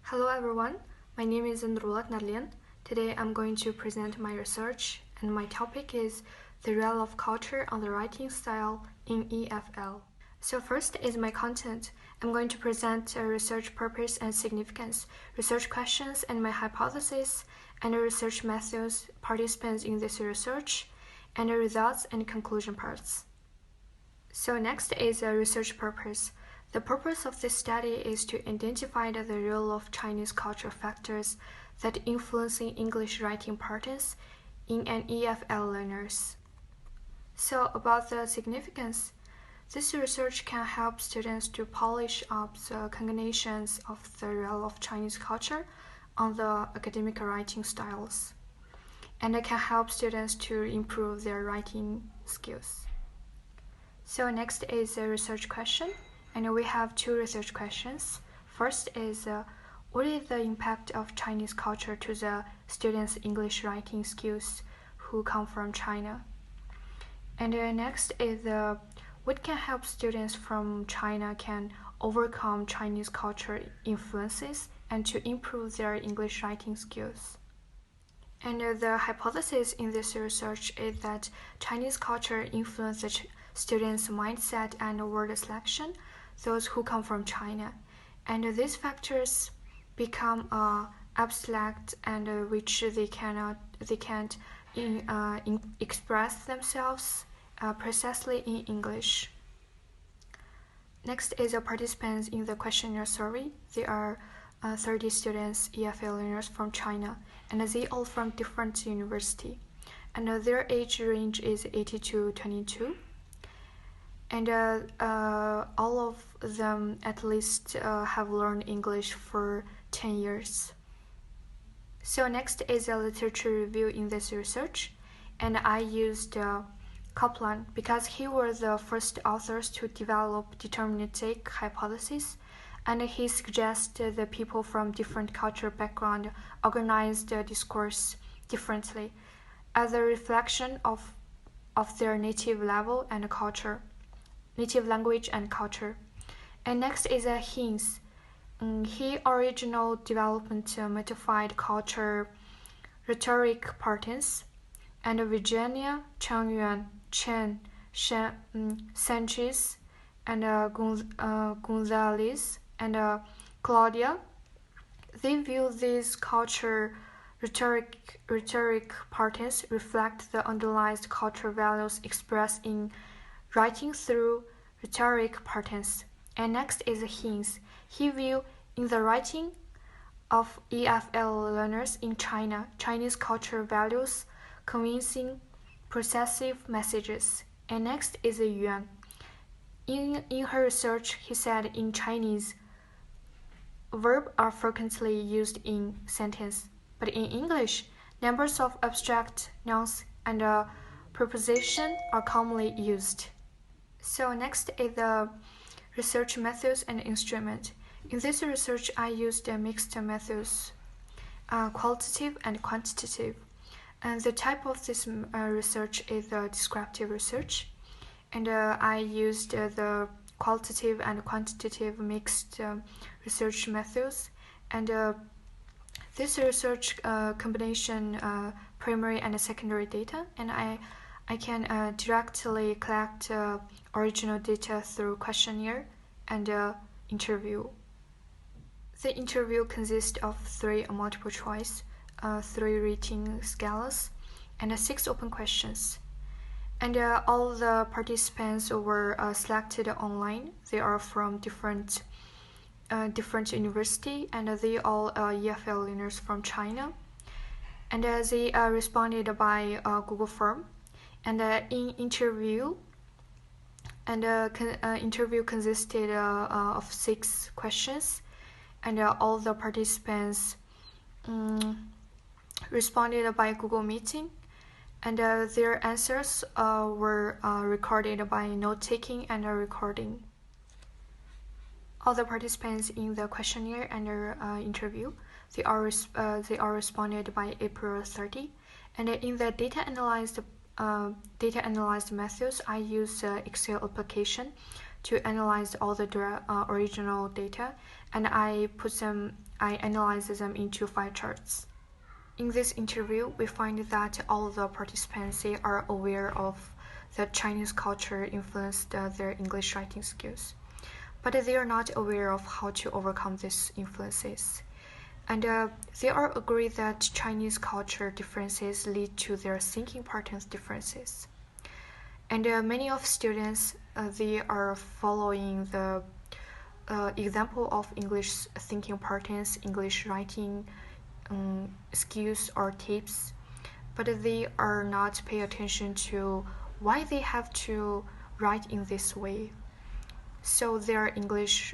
Hello everyone, my name is Nurbolat Narlen. Today I'm going to present my research and my topic is the role of culture on the writing style in EFL. So first is my content. I'm going to present research purpose and significance, research questions and my hypothesis, and the research methods, participants in this research, and the results and conclusion parts. So next is a research purpose. The purpose of this study is to identify the role of Chinese cultural factors that influencing English writing patterns in an EFL learners. So about the significance, this research can help students to polish up the cognitions of the role of Chinese culture on the academic writing styles, and it can help students to improve their writing skills. So next is a research question, and we have two research questions. First is, what is the impact of Chinese culture to the students' English writing skills who come from China? And next is, what can help students from China can overcome Chinese culture influences and to improve their English writing skills? And the hypothesis in this research is that Chinese culture influences students' mindset and word selection, those who come from China. And these factors become abstract and which they can't express themselves precisely in English. Next is the participants in the questionnaire survey. There are 30 students, EFL learners from China, and they all from different university. And their age range is 18 to 22. And all of them at least have learned English for 10 years. So next is a literature review in this research, and I used Kaplan because he was the first authors to develop deterministic hypothesis, and he suggested that people from different cultural background organize the discourse differently as a reflection of their native level and culture. Native language and culture. And next is a Hinz. He original development modified culture rhetoric patterns, and Virginia, Changyuan, Chen, Sanchez, and Gonzalez, and Claudia, they view these culture rhetoric patterns reflect the underlying cultural values expressed in writing through rhetoric patterns. And next is Hinz. He view in the writing of EFL learners in China, Chinese cultural values, convincing persuasive messages. And next is Yuan. In her research, he said in Chinese, verbs are frequently used in sentence, but in English, numbers of abstract nouns and preposition are commonly used. So next is the research methods and instrument. In this research, I used mixed methods, qualitative and quantitative. And the type of this research is descriptive research. And I used the qualitative and quantitative mixed research methods. And this research combination primary and secondary data, and I can directly collect original data through questionnaire and interview. The interview consists of 3 multiple choice, 3 rating scales, and 6 open questions. And all the participants were selected online. They are from different university, and they all EFL learners from China. And they responded by Google form. And in interview, interview consisted of 6 questions, and all the participants responded by Google Meeting, and their answers were recorded by note-taking and recording. All the participants in the questionnaire and interview, they all responded by April 30, and in the data analyzed methods, I use Excel application to analyze all the original data, and I analyze them into 5 charts. In this interview, we find that all the participants are aware of the Chinese culture influenced their English writing skills, but they are not aware of how to overcome these influences. And they are agreed that Chinese culture differences lead to their thinking patterns differences. And many of students, they are following the example of English thinking patterns, English writing skills or tips, but they are not pay attention to why they have to write in this way. So their English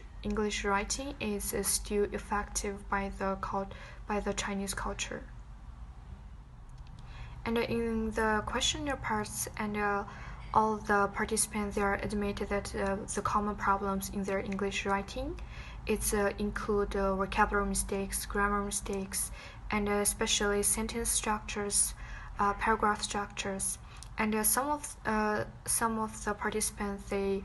writing is still effective by the Chinese culture. And in the questionnaire parts, and all the participants there admitted that the common problems in their English writing include vocabulary mistakes, grammar mistakes, and especially sentence structures, paragraph structures. And some of the participants they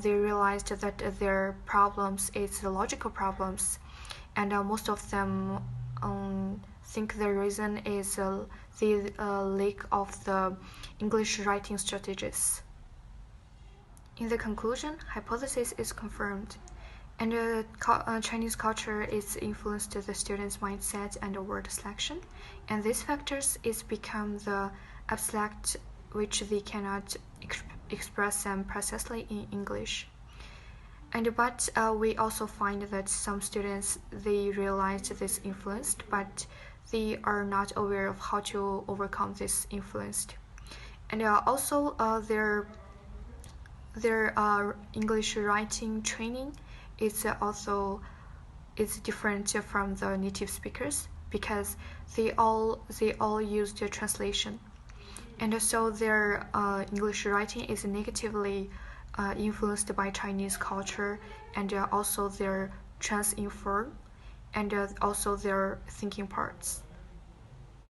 realized that their problems is logical problems, and most of them think the reason is the lack of the English writing strategies. In the conclusion, hypothesis is confirmed, and Chinese culture is influenced the students' mindset and word selection, and these factors is become the abstract which they cannot express them precisely in English. But we also find that some students they realize this influence, but they are not aware of how to overcome this influence. And also their English writing training is different from the native speakers, because they all use the translation, and so their English writing is negatively influenced by Chinese culture, and also their transinform, and also their thinking parts.